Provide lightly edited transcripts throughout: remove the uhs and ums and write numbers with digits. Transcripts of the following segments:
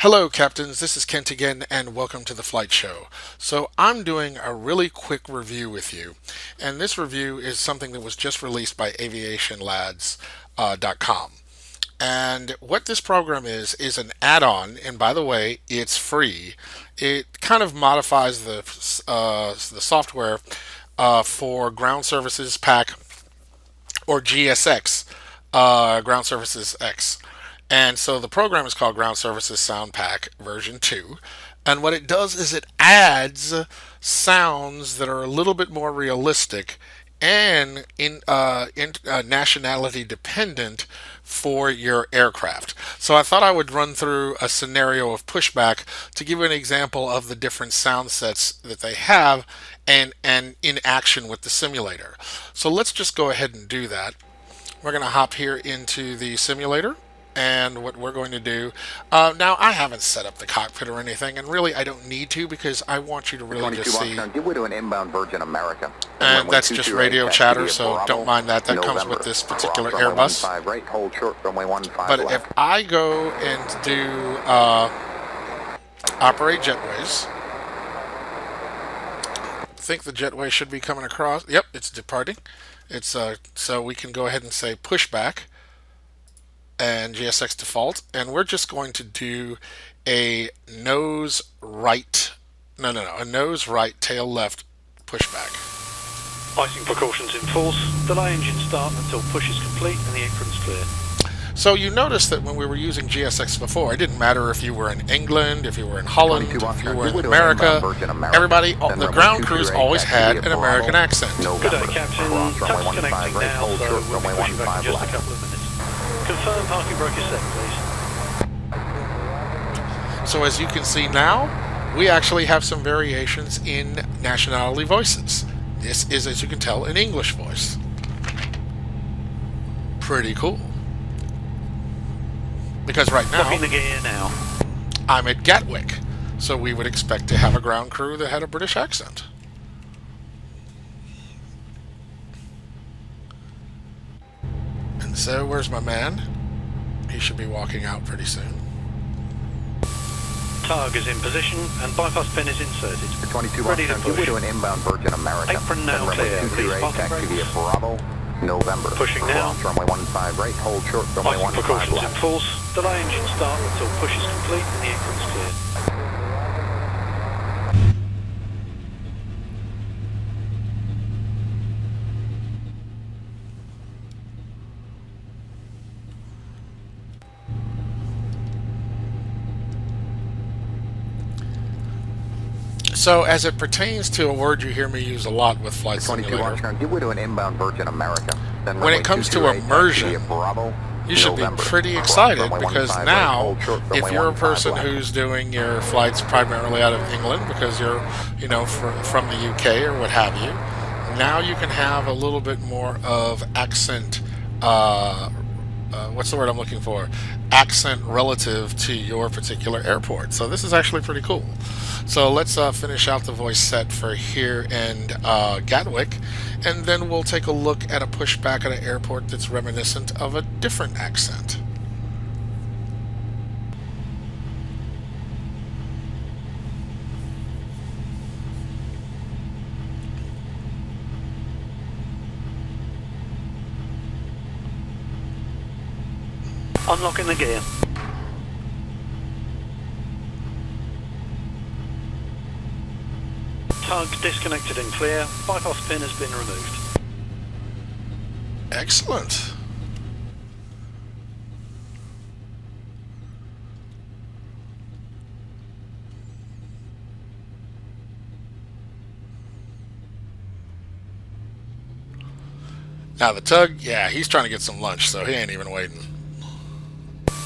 Hello, captains. This is Kent again, and welcome to the Flight Show. So, I'm doing a really quick review with you, and this review is something that was just released by aviationlads.com. And what this program is an add-on, and by the way, it's free. It kind of modifies the software for Ground Services Pack or GSX, Ground Services X. And so the program is called Ground Services Sound Pack version 2. And what it does is it adds sounds that are a little bit more realistic and nationality dependent for your aircraft. So I thought I would run through a scenario of Pushback to give you an example of the different sound sets that they have and in action with the simulator. So let's just go ahead and do that. We're going to hop here into the simulator. And what we're going to do now, I haven't set up the cockpit or anything, and really I don't need to because I want you to really just see. Give way to an inbound Virgin America. And that's just radio chatter, so don't mind that. That comes with this particular Airbus. But if I go and do operate jetways, I think the jetway should be coming across. Yep, it's departing. It's so we can go ahead and say pushback and GSX default, and we're just going to do a nose right, a nose right, tail left pushback. Icing precautions in force. Delay engine start until push is complete and the apron's clear. So you notice that when we were using GSX before, it didn't matter if you were in England, if you were in Holland, if you were in America, everybody, the ground crews always had an American accent. Good day, Captain. Touch connecting now, so we'll be pushing back in just a couple of minutes. Confirm parking brake is set, please. So as you can see now, we actually have some variations in nationality voices. This is, as you can tell, an English voice. Pretty cool. Because right now, locking the gear now, I'm at Gatwick, so we would expect to have a ground crew that had a British accent. And so, where's my man? He should be walking out pretty soon. Tug is in position and bypass pin is inserted. Ready to push. Give way to an inbound Virgin America. Apron now clear. Please parking brakes. Bravo, November. Pushing now. Runway 15 right, hold short, runway 15 precautions left. in force. Delay engine start until push is complete and the apron's clear. So, as it pertains to a word you hear me use a lot with Flight Simulator, give way to an inbound Virgin America. When it comes to immersion, you should be pretty excited because now, if you're a person who's doing your flights primarily out of England because you're, from the UK or what have you, now you can have a little bit more of accent. What's the word I'm looking for? Accent relative to your particular airport. So this is actually pretty cool. So let's finish out the voice set for here and Gatwick, and then we'll take a look at a pushback at an airport that's reminiscent of a different accent. Unlocking the gear. Tug disconnected and clear. Bypass pin has been removed. Excellent. Now the Tug, yeah, he's trying to get some lunch, so he ain't even waiting.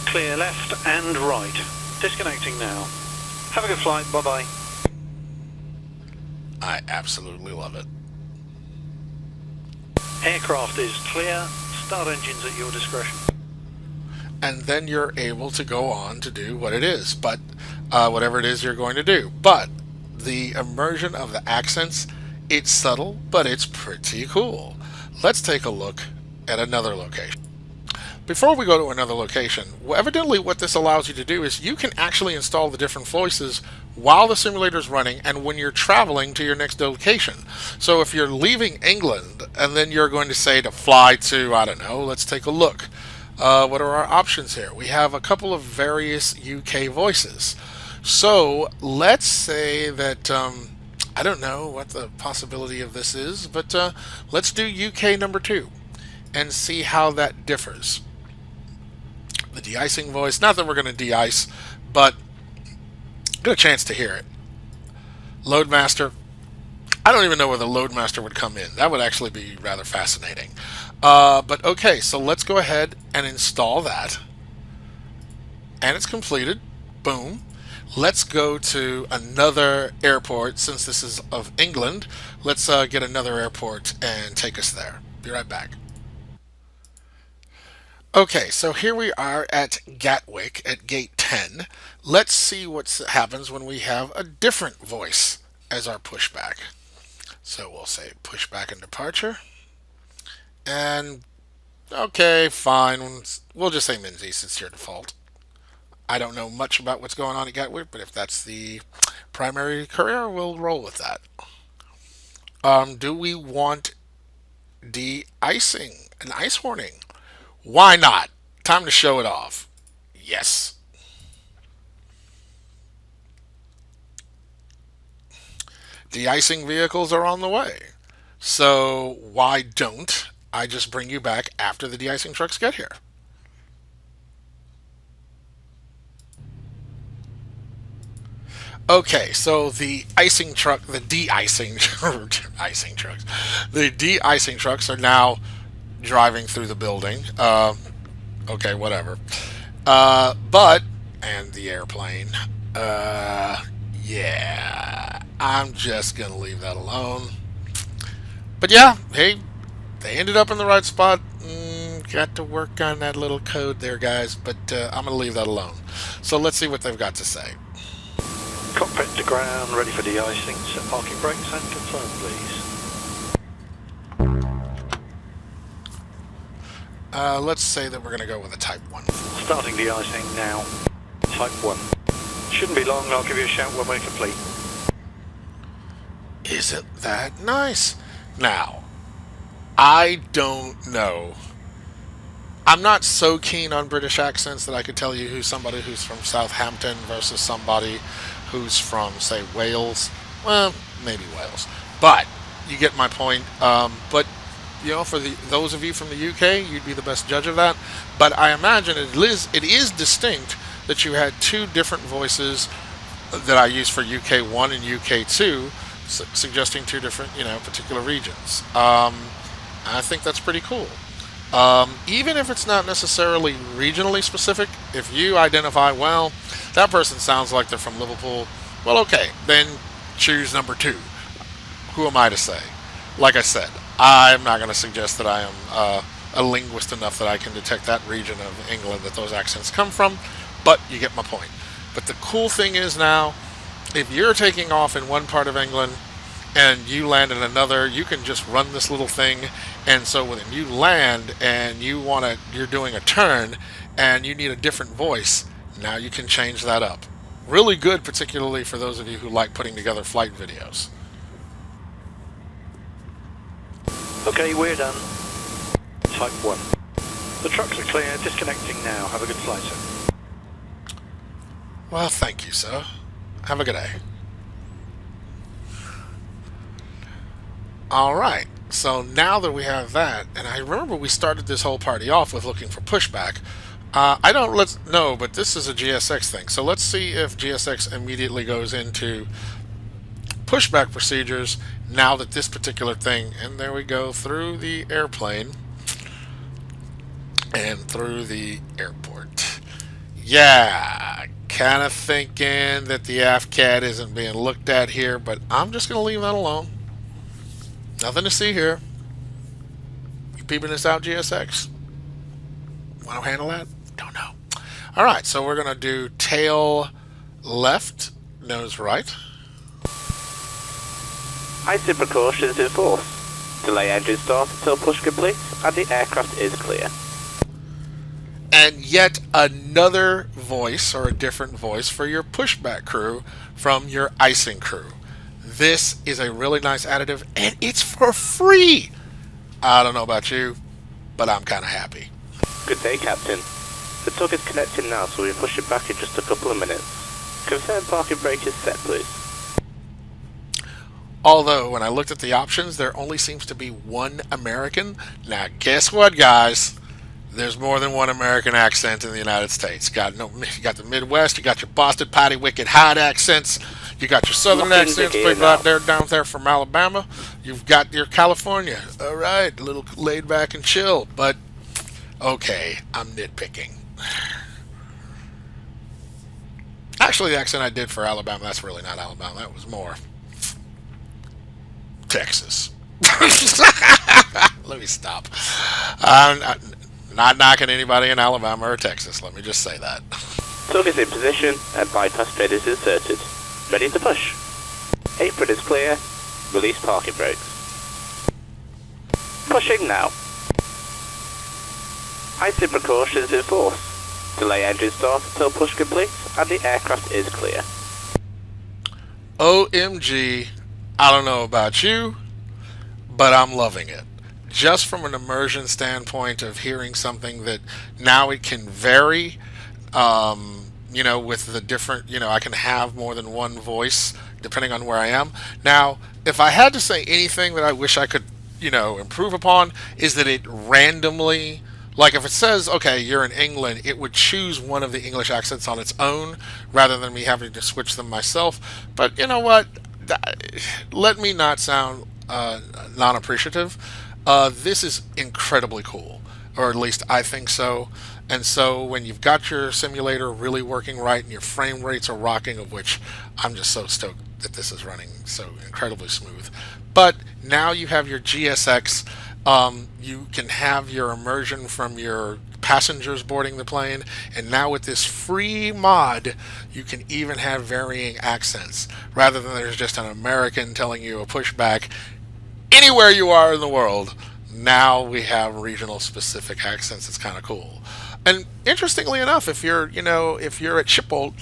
Clear left and right. Disconnecting now. Have a good flight. Bye-bye. I absolutely love it. Aircraft is clear. Start engines at your discretion. And then you're able to go on to do what it is, but whatever it is you're going to do. But the immersion of the accents, it's subtle, but it's pretty cool. Let's take a look at another location. before we go to another location, evidently what this allows you to do is you can actually install the different voices while the simulator is running and when you're traveling to your next location. So if you're leaving England and then you're going to say to fly to, I don't know, let's take a look. What are our options here? We have a couple of various UK voices. So let's say that, I don't know what the possibility of this is, but let's do UK number 2 and see how that differs. The de-icing voice, not that we're going to de-ice, but get a chance to hear it. Loadmaster, I don't even know where the Loadmaster would come in. That would actually be rather fascinating. But okay, so let's go ahead and install that. And it's completed. Boom. Let's go to another airport. Since this is of England, let's get another airport and take us there. Be right back. Okay, so here we are at Gatwick at gate 10. Let's see what happens when we have a different voice as our pushback. So we'll say pushback and departure. And okay, fine. We'll just say Minzy, it's your default. I don't know much about what's going on at Gatwick, but if that's the primary courier, we'll roll with that. Do we want de-icing, an ice warning? Why not? Time to show it off. Yes. De-icing vehicles are on the way. So why don't I just bring you back after the de-icing trucks get here? Okay, so the icing truck, the de-icing icing trucks, the de-icing trucks are now driving through the building. Okay, whatever. And the airplane. Yeah, I'm just gonna leave that alone. But yeah, hey, they ended up in the right spot. Got to work on that little code there, guys, but I'm gonna leave that alone. So let's see what they've got to say. Cockpit to ground, ready for de-icing. Set parking brakes and confirm, please. Let's say that we're going to go with a Type 1. Starting de-icing now. Type 1. Shouldn't be long, I'll give you a shout when we're complete. Isn't that nice? Now, I don't know. I'm not so keen on British accents that I could tell you who's somebody who's from Southampton versus somebody who's from, say, Wales. Well, maybe Wales. But you get my point. But you know, for those of you from the UK, you'd be the best judge of that. But I imagine it is distinct that you had two different voices that I use for UK 1 and UK 2, suggesting two different, particular regions. I think that's pretty cool. Even if it's not necessarily regionally specific, if you identify, well, that person sounds like they're from Liverpool, well, okay, then choose number 2. Who am I to say? Like I said, I'm not going to suggest that I am a linguist enough that I can detect that region of England that those accents come from, but you get my point. But the cool thing is now, if you're taking off in one part of England and you land in another, you can just run this little thing, and so when you land and you're doing a turn and you need a different voice, now you can change that up. Really good, particularly for those of you who like putting together flight videos. Okay, we're done. Type 1. The trucks are clear, disconnecting now. Have a good flight, sir. Well, thank you, sir. Have a good day. Alright, so now that we have that, and I remember we started this whole party off with looking for pushback. But this is a GSX thing, so let's see if GSX immediately goes into pushback procedures now that this particular thing, and there we go, through the airplane and through the airport. Yeah, kind of thinking that the AFCAT isn't being looked at here, but I'm just going to leave that alone. Nothing to see here. You peeping this out, GSX? Want to handle that? Don't know. Alright, so we're going to do tail left, nose right. Icing precautions in force. Delay engine start until push complete, and the aircraft is clear. and yet another voice or a different voice for your pushback crew from your icing crew. This is a really nice additive, and it's for free. I don't know about you, but I'm kind of happy. Good day, Captain. The tug is connecting now, so we'll push it back in just a couple of minutes. Confirm parking brake is set, please. Although, when I looked at the options, there only seems to be one American. Now, guess what, guys? There's more than one American accent in the United States. You got the Midwest, you got your Boston Patty Wicked Hot accents, you got your Southern Locking the accents, gear people now. out there down there from Alabama. You've got your California. All right, a little laid back and chill, but okay, I'm nitpicking. Actually, the accent I did for Alabama, that's really not Alabama. That was more Texas. Let me stop. I'm not knocking anybody in Alabama or Texas. Let me just say that. Tug is in position and bypass bed is inserted. Ready to push. Apron is clear. Release parking brakes. Pushing now. Icing precautions in force. Delay engine start until push complete and the aircraft is clear. OMG, I don't know about you, but I'm loving it. Just from an immersion standpoint of hearing something that now it can vary, with the different, I can have more than one voice depending on where I am. Now, if I had to say anything that I wish I could, improve upon, is that it randomly, like if it says, okay, you're in England, it would choose one of the English accents on its own rather than me having to switch them myself. But you know what? Let me not sound non-appreciative. This is incredibly cool, or at least I think so. And so when you've got your simulator really working right and your frame rates are rocking, of which I'm just so stoked that this is running so incredibly smooth. But now you have your GSX. You can have your immersion from your passengers boarding the plane, and now with this free mod you can even have varying accents rather than there's just an American telling you a pushback anywhere you are in the world. Now we have regional specific accents. It's kind of cool. And interestingly enough, if you're at Schiphol,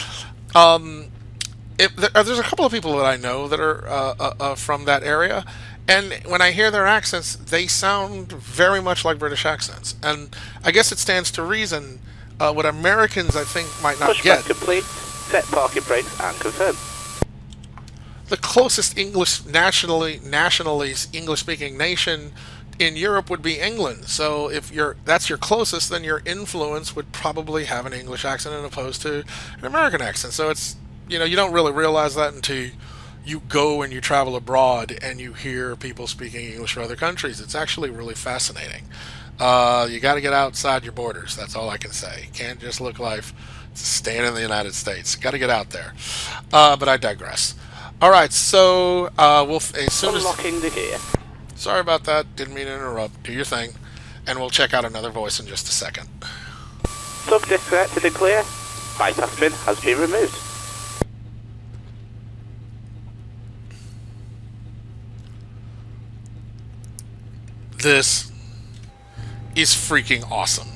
there's a couple of people that I know that are from that area, and when I hear their accents, they sound very much like British accents. And I guess it stands to reason what Americans, I think, might not Pushback get. complete. Set parking brakes and confirm. The closest nationally English-speaking nation in Europe would be England. So if that's your closest, then your influence would probably have an English accent as opposed to an American accent. So it's you don't really realize that until you go and you travel abroad and you hear people speaking English from other countries. It's actually really fascinating. You got to get outside your borders. That's all I can say. You can't just look like staying in the United States. Got to get out there. But I digress. All right, so we'll as soon as Unlocking the gear. sorry about that. Didn't mean to interrupt. Do your thing, and we'll check out another voice in just a second. Tug disconnected and clear. Bypass bin has been removed. This is freaking awesome.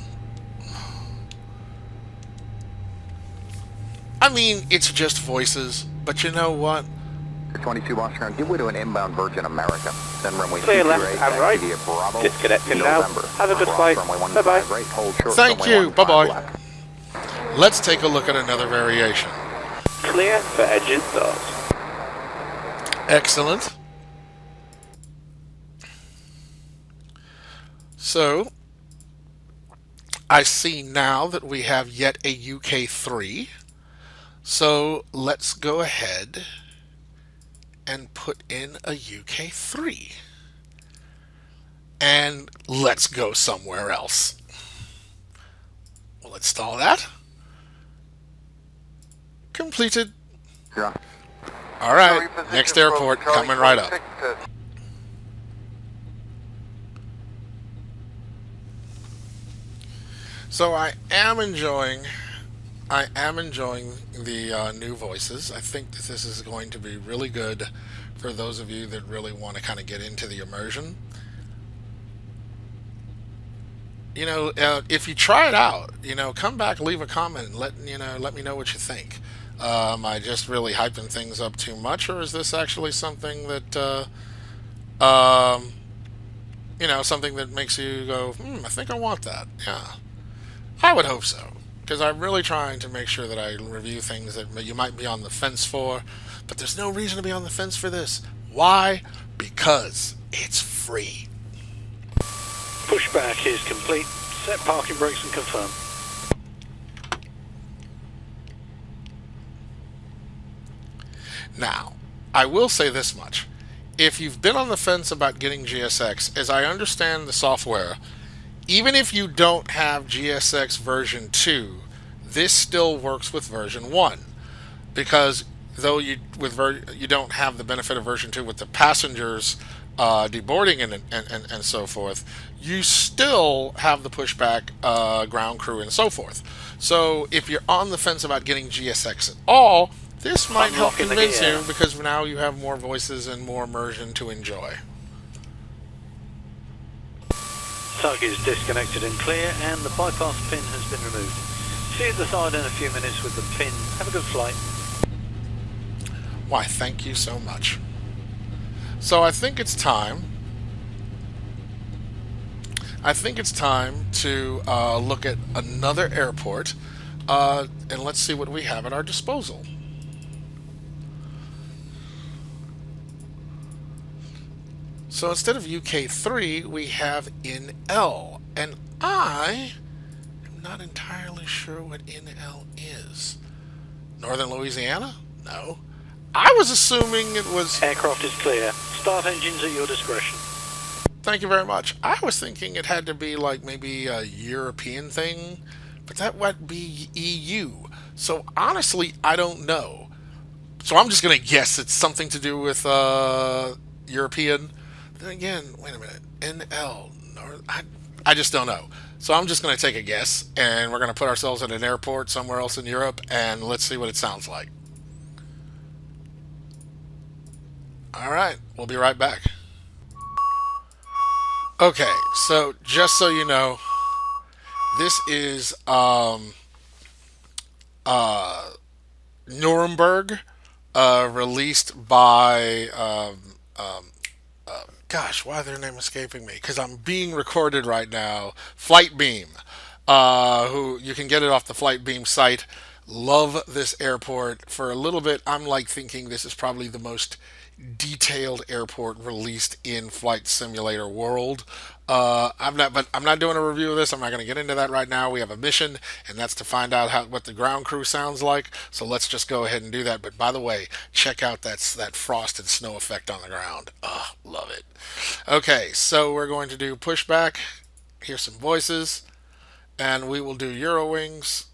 I mean, it's just voices, but you know what? 22 Washington, give way to an inbound Virgin America. Then runway Clear 23 left and right. India Bravo. Disconnecting now. November. Have a good Cross flight. runway 15 Bye-bye. right, hold short, Thank runway you. 15 Bye-bye. left. Let's take a look at another variation. Clear for engine start. Excellent. So, I see now that we have yet a UK3. So, let's go ahead and put in a UK3. And let's go somewhere else. We'll install that. Completed. Yeah. All right, next airport coming right up. So I am enjoying the new voices. I think that this is going to be really good for those of you that really want to kind of get into the immersion. if you try it out, come back, leave a comment, and let me know what you think. Am I just really hyping things up too much, or is this actually something that, something that makes you go, I think I want that. Yeah, I would hope so, because I'm really trying to make sure that I review things that you might be on the fence for, but there's no reason to be on the fence for this. Why? Because it's free. Pushback is complete. Set parking brakes and confirm. Now, I will say this much. If you've been on the fence about getting GSX, as I understand the software, even if you don't have GSX version 2, this still works with version 1. Because though you don't have the benefit of version 2 with the passengers deboarding and so forth, you still have the pushback ground crew and so forth. So if you're on the fence about getting GSX at all, this might help convince you, because now you have more voices and more immersion to enjoy. Tug is disconnected and clear, and the bypass pin has been removed. See you at the side in a few minutes with the pin. Have a good flight. Why, thank you so much. So I think it's time. To look at another airport, and let's see what we have at our disposal. So instead of UK3, we have NL, and I am not entirely sure what NL is. Northern Louisiana? No. I was assuming it was... Aircraft is clear. Start engines at your discretion. Thank you very much. I was thinking it had to be like maybe a European thing, but that would be EU. So honestly, I don't know. So I'm just going to guess it's something to do with European. Then again, wait a minute. NL. I just don't know. So I'm just going to take a guess, and we're going to put ourselves in an airport somewhere else in Europe, and let's see what it sounds like. All right, we'll be right back. Okay, so just so you know, this is Neuremgerg, released by gosh, why is their name escaping me? Because I'm being recorded right now. Flightbeam, who you can get it off the Flightbeam site. Love this airport. For a little bit, I'm like thinking this is probably the most detailed airport released in flight simulator world. I'm not doing a review of this. I'm not going to get into that right now. We have a mission, and that's to find out what the ground crew sounds like. So let's just go ahead and do that. But by the way, check out that frost and snow effect on the ground. Oh, love it. Okay, so we're going to do pushback. Hear some voices, and we will do Eurowings.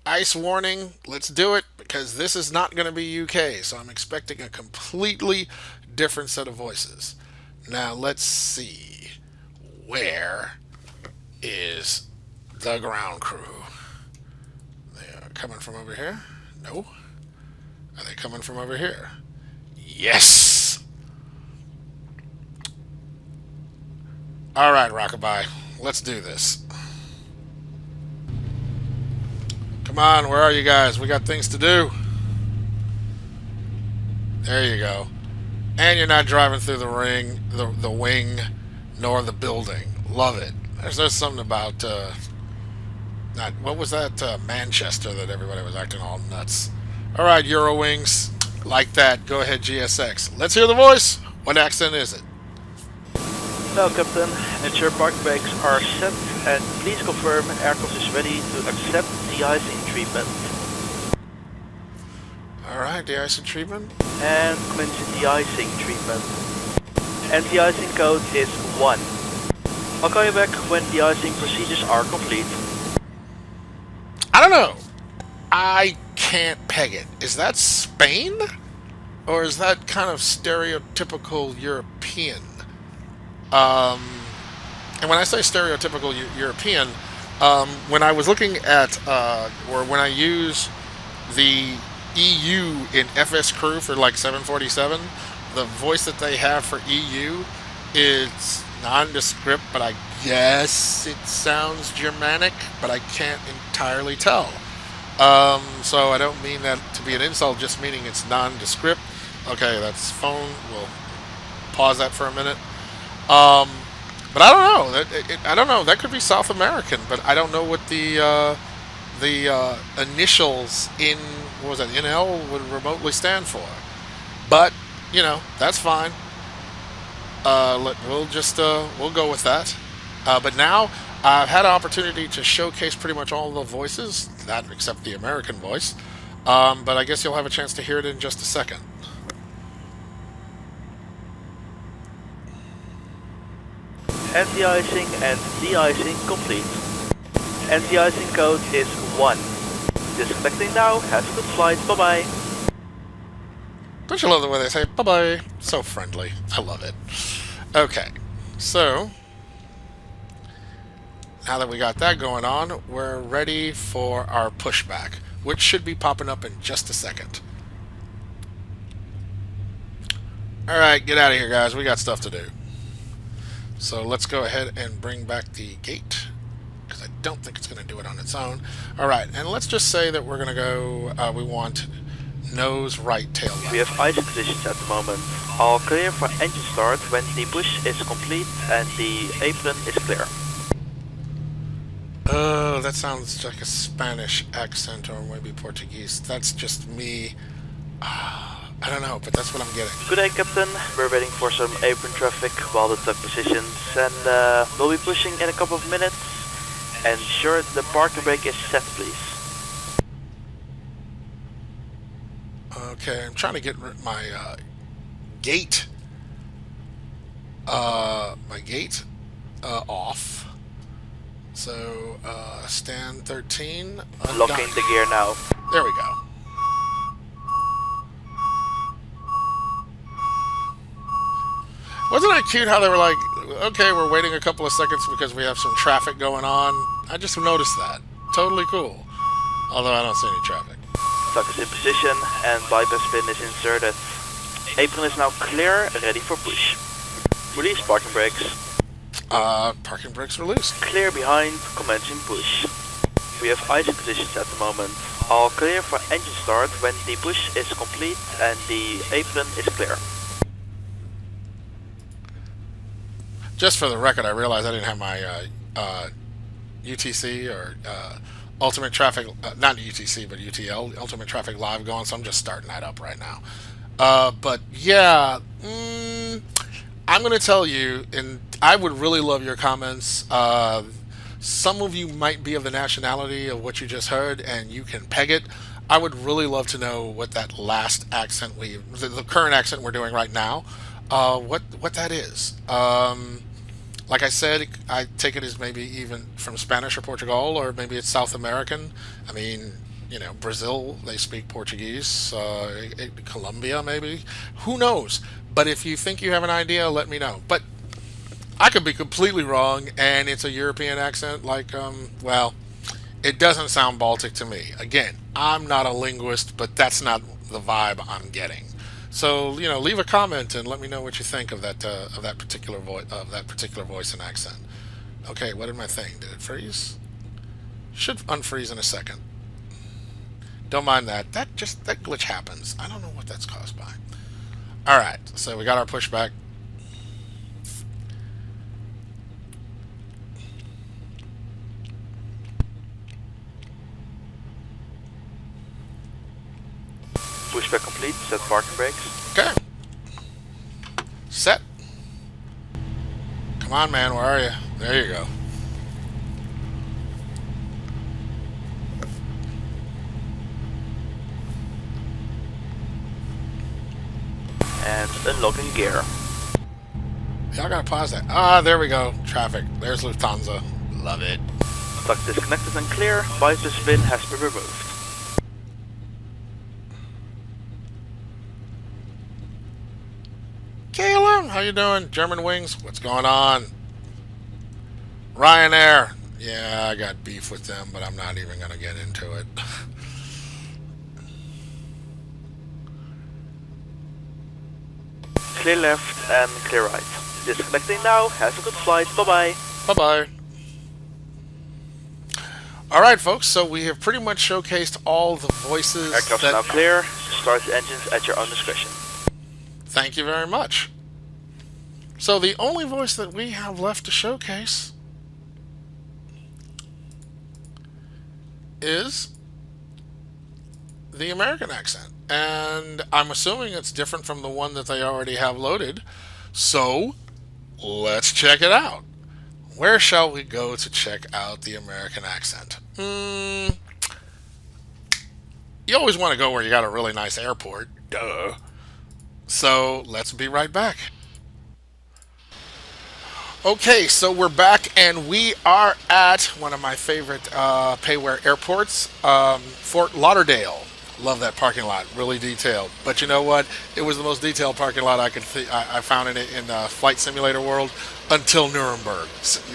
Ice warning, let's do it, because this is not going to be UK, so I'm expecting a completely different set of voices. Now let's see, where is the ground crew? They are coming from over here? No. Are they coming from over here? Yes! Alright, Rockabye, let's do this. Come on, where are you guys? We got things to do. There you go. And you're not driving through the ring, the wing, nor the building. Love it. There's something about, what was that, Manchester, that everybody was acting all nuts. Alright, Eurowings, like that. Go ahead, GSX. Let's hear the voice. What accent is it? Hello, Captain. Ensure park brakes are set, and please confirm aircraft is ready to accept de-icing treatment. Alright, de-icing treatment. And commence de-icing treatment. And de-icing code is 1. I'll call you back when de-icing procedures are complete. I don't know. I can't peg it. Is that Spain? Or is that kind of stereotypical European? And when I say stereotypical European, when I was looking at, or when I use the EU in FS Crew for like 747, the voice that they have for EU It's nondescript, but I guess it sounds Germanic, but I can't entirely tell. So I don't mean that to be an insult, just meaning it's nondescript. Okay, that's phone. We'll pause that for a minute. But I don't know. I don't know. That could be South American, but I don't know what the initials in what was that NL would remotely stand for. But you know that's fine. We'll go with that. But now I've had an opportunity to showcase pretty much all the voices, that except the American voice. But I guess you'll have a chance to hear it in just a second. Anti-icing and de-icing complete. Anti-icing code is 1. Disconnecting now. Have a good flight. Bye bye. Don't you love the way they say bye-bye? So friendly. I love it. Okay, so now that we got that going on, we're ready for our pushback, which should be popping up in just a second. Alright, get out of here, guys. We got stuff to do. So let's go ahead and bring back the gate, because I don't think it's going to do it on its own. Alright, and let's just say that we're going to go, we want nose right, tail left. We have icing positions at the moment. All clear for engine start when the push is complete and the apron is clear. Oh, that sounds like a Spanish accent or maybe Portuguese. That's just me. I don't know, but that's what I'm getting. Good day, Captain. We're waiting for some apron traffic while the tuck positions, and we'll be pushing in a couple of minutes. Ensure the parking brake is set, please. Okay, I'm trying to get my gate off. So stand 13. Locking the gear now. There we go. Wasn't that cute how they were like, okay, we're waiting a couple of seconds because we have some traffic going on. I just noticed that. Totally cool. Although I don't see any traffic. Tuck is in position and bypass pin is inserted. Apron is now clear, ready for push. Release parking brakes. Parking brakes released. Clear behind, commencing push. We have icing positions at the moment. All clear for engine start when the push is complete and the apron is clear. Just for the record, I realized I didn't have my UTC or Ultimate Traffic, not UTC, but UTL, Ultimate Traffic Live going, so I'm just starting that up right now. But yeah, I'm going to tell you, and I would really love your comments. Some of you might be of the nationality of what you just heard, and you can peg it. I would really love to know what that last accent the current accent we're doing right now, what that is. Like I said, I take it as maybe even from Spanish or Portugal, or maybe it's South American. I mean, you know, Brazil, they speak Portuguese. Colombia, maybe. Who knows? But if you think you have an idea, let me know. But I could be completely wrong, and it's a European accent, like, well, it doesn't sound Baltic to me. Again, I'm not a linguist, but that's not the vibe I'm getting. So, you know, leave a comment and let me know what you think of that particular voice and accent. Okay, what did my thing? Did it freeze? Should unfreeze in a second. Don't mind that. That glitch happens. I don't know what that's caused by. All right, so we got our pushback. Pushback complete, set parking brakes. Okay. Set. Come on, man, where are you? There you go. And unlocking gear. Y'all gotta pause that. Ah, there we go. Traffic. There's Lufthansa. Love it. Tuck disconnected and clear. Bypass pin has been removed. KLM, how you doing? German Wings, what's going on? Ryanair, yeah, I got beef with them, but I'm not even gonna get into it. Clear left and clear right. Disconnecting now. Have a good flight. Bye-bye. Bye-bye. Alright folks, so we have pretty much showcased all the voices Aircraft that... now clear. Start the engines at your own discretion. Thank you very much. So the only voice that we have left to showcase is the American accent. And I'm assuming it's different from the one that they already have loaded. So let's check it out. Where shall we go to check out the American accent? You always want to go where you got a really nice airport. Duh. So let's be right back. Okay, so we're back and we are at one of my favorite payware airports, Fort Lauderdale. Love that parking lot, really detailed. But you know what? It was the most detailed parking lot I found in Flight Simulator World until Nuremberg.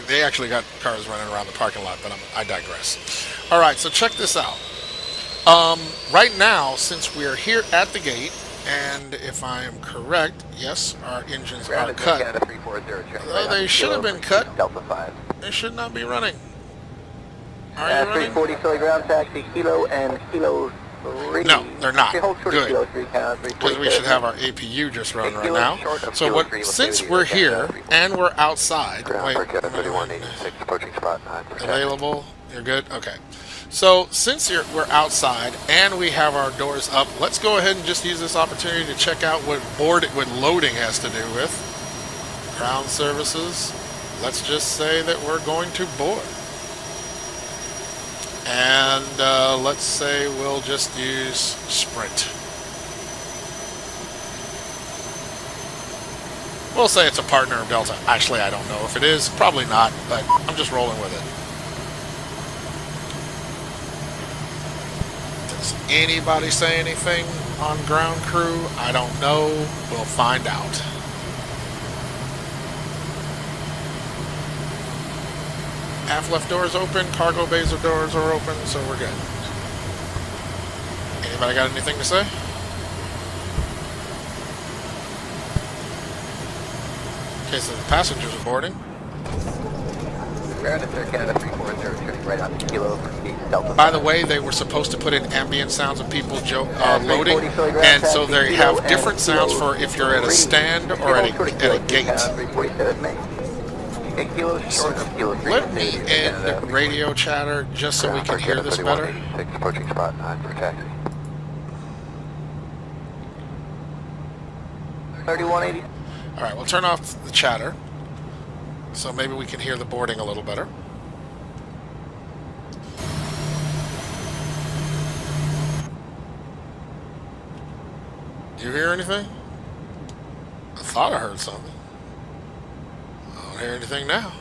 They actually got cars running around the parking lot, but I digress. All right, so check this out. Right now, since we're here at the gate, and if I am correct, yes, our engines are cut. Though they should have been cut. They should not be running. Are you running? 340 ground taxi, kilo and kilo 3. No, they're not. Good. Kilo 3 count, Because we should have our APU just running right now. So what? Since we're here and we're outside, wait, available. You're good. Okay. So since we're outside and we have our doors up, let's go ahead and just use this opportunity to check out what loading has to do with. Ground services. Let's just say that we're going to board. And let's say we'll just use Sprint. We'll say it's a partner of Delta. Actually, I don't know if it is. Probably not, but I'm just rolling with it. Does anybody say anything on ground crew? I don't know. We'll find out. Half left doors open, cargo bays doors are open, so we're good. Anybody got anything to say? Okay, so the passengers are boarding. By the way, they were supposed to put in ambient sounds of people loading, and so they have different sounds for if you're at a stand or at a gate. So let me end radio chatter just so we can hear this better. Approaching spot 9 for taxi. 3180. All right, we'll turn off the chatter so maybe we can hear the boarding a little better. Do you hear anything? I thought I heard something. I don't hear anything now.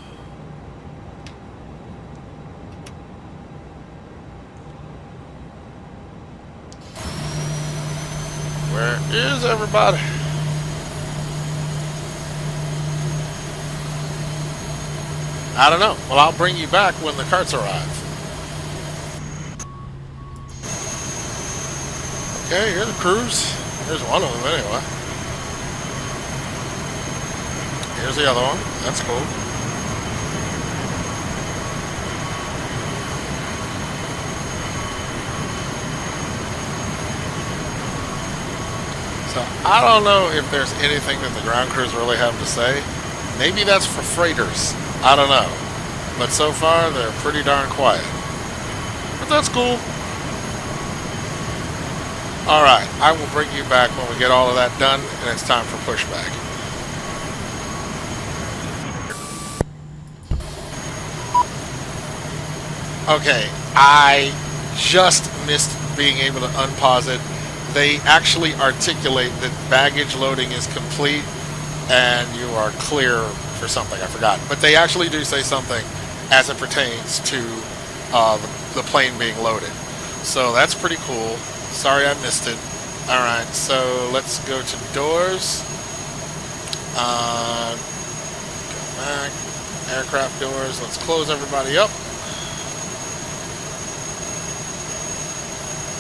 Where is everybody? I don't know. Well, I'll bring you back when the carts arrive. Okay, here's the crews. Here's one of them anyway. Here's the other one. That's cool. So I don't know if there's anything that the ground crews really have to say. Maybe that's for freighters. I don't know. But so far, they're pretty darn quiet. But that's cool. Alright, I will bring you back when we get all of that done, and it's time for pushback. Okay, I just missed being able to unpause it. They actually articulate that baggage loading is complete and you are clear for something. I forgot. But they actually do say something as it pertains to the plane being loaded. So that's pretty cool. Sorry I missed it. Alright, so let's go to doors. Go back. Aircraft doors. Let's close everybody up.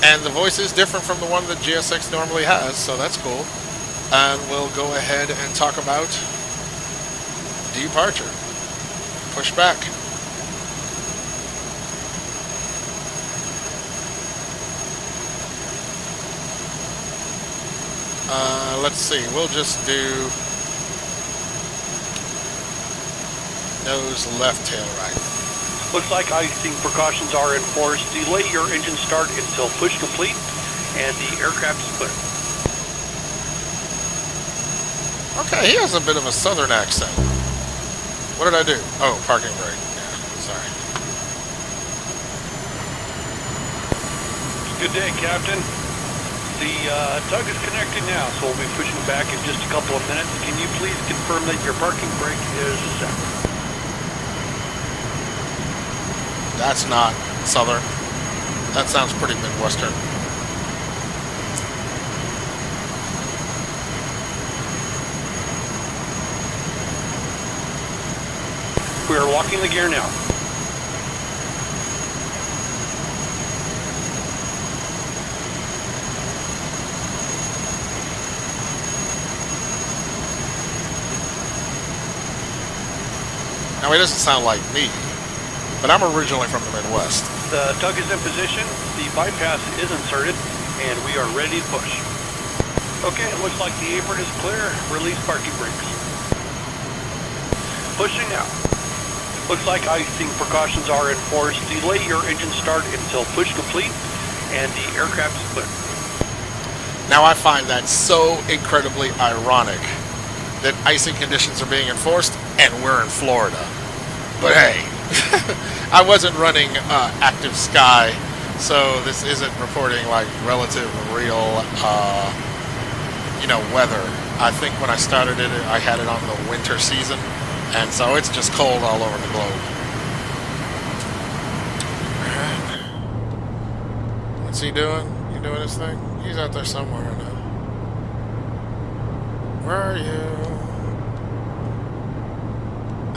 And the voice is different from the one that GSX normally has, so that's cool. And we'll go ahead and talk about departure. Pushback. Let's see, we'll just do nose left, tail right. Looks like icing precautions are enforced. Delay your engine start until push complete and the aircraft is clear. Okay, he has a bit of a southern accent. What did I do? Oh, parking brake. Yeah, sorry. Good day, Captain. The tug is connected now, so we'll be pushing back in just a couple of minutes. Can you please confirm that your parking brake is set? That's not southern. That sounds pretty Midwestern. We are locking the gear now. Now, he doesn't sound like me, but I'm originally from the Midwest. The tug is in position, the bypass is inserted, and we are ready to push. Okay, it looks like the apron is clear. Release parking brakes. Pushing now. Looks like icing precautions are enforced. Delay your engine start until push complete and the aircraft is clear. Now, I find that so incredibly ironic that icing conditions are being enforced and we're in Florida. But hey, I wasn't running active Sky, so this isn't reporting like relative real, weather. I think when I started it, I had it on the winter season, and so it's just cold all over the globe. Alright. What's he doing? You doing his thing? He's out there somewhere now. Where are you?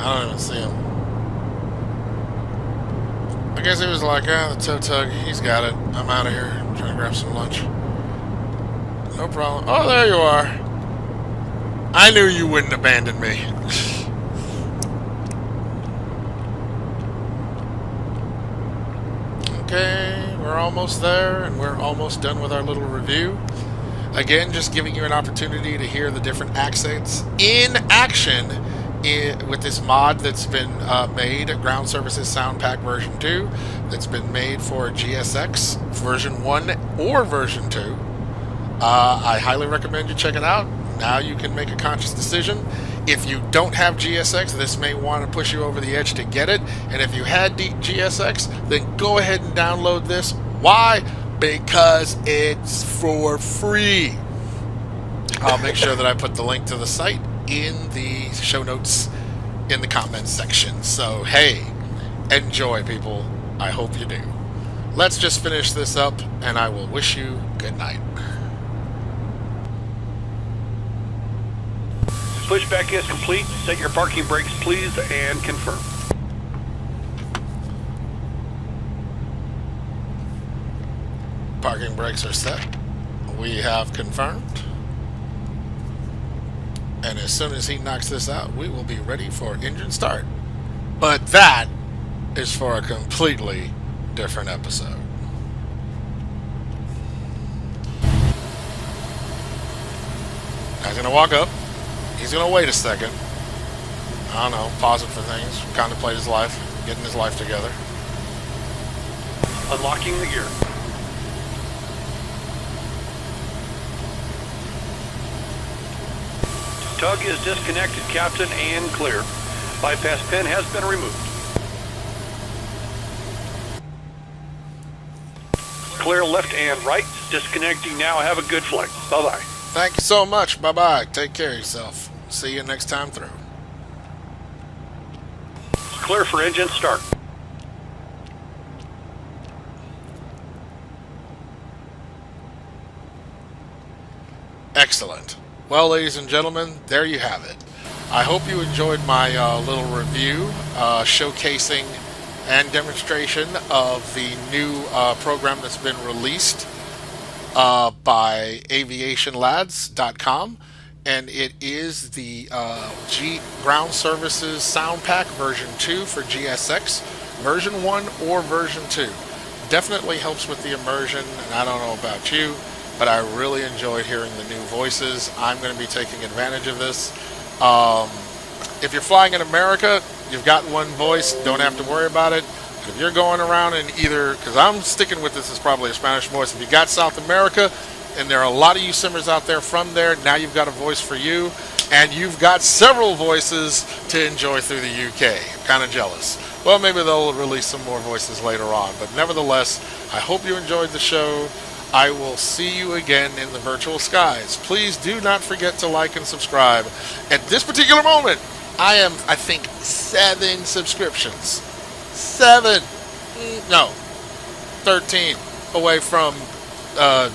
I don't even see him. I guess he was like, the tow tug, he's got it. I'm out of here. I'm trying to grab some lunch. No problem. Oh, there you are. I knew you wouldn't abandon me. Okay, we're almost there, and we're almost done with our little review. Again, just giving you an opportunity to hear the different accents in action with this mod that's been made, Ground Services Sound Pack version 2, that's been made for GSX version 1 or version 2. I highly recommend you check it out. Now you can make a conscious decision. If you don't have GSX, this may want to push you over the edge to get it. And if you had GSX, then go ahead and download this. Why? Because it's for free. I'll make sure that I put the link to the site in the show notes in the comments section. So, hey, enjoy, people. I hope you do. Let's just finish this up, and I will wish you good night. Pushback is complete. Set your parking brakes, please, and confirm. Parking brakes are set. We have confirmed. And as soon as he knocks this out, we will be ready for engine start. But that is for a completely different episode. Now he's going to walk up. He's going to wait a second. I don't know, pausing for things, contemplate his life, getting his life together. Unlocking the gear. Tug is disconnected, Captain, and clear. Bypass pin has been removed. Clear left and right. Disconnecting now. Have a good flight. Bye-bye. Thank you so much. Bye-bye. Take care of yourself. See you next time through. Clear for engine start. Excellent. Well, ladies and gentlemen, there you have it. I hope you enjoyed my little review showcasing and demonstration of the new program that's been released by aviationlads.com. and it is the G Ground Services Sound Pack version 2 for GSX, version 1 or version 2. Definitely helps with the immersion, and I don't know about you, but I really enjoyed hearing the new voices. I'm going to be taking advantage of this. If you're flying in America, you've got one voice, don't have to worry about it. But if you're going around in either, because I'm sticking with this as probably a Spanish voice, if you got South America, and there are a lot of you simmers out there from there, now you've got a voice for you, and you've got several voices to enjoy through the UK. I'm kind of jealous. Well, maybe they'll release some more voices later on, but nevertheless, I hope you enjoyed the show. I will see you again in the virtual skies. Please do not forget to like and subscribe. At this particular moment, I am, I think, 7 subscriptions. 7. No. 13 away from, well,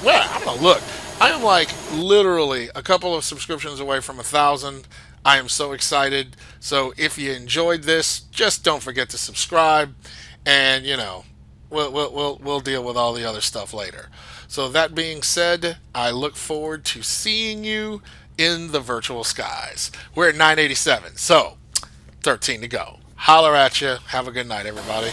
I'm going to look. I am like literally a couple of subscriptions away from 1,000. I am so excited. So if you enjoyed this, just don't forget to subscribe. And, you know, we'll deal with all the other stuff later. So that being said, I look forward to seeing you in the virtual skies. We're at 987, so 13 to go. Holler at you. Have a good night, everybody.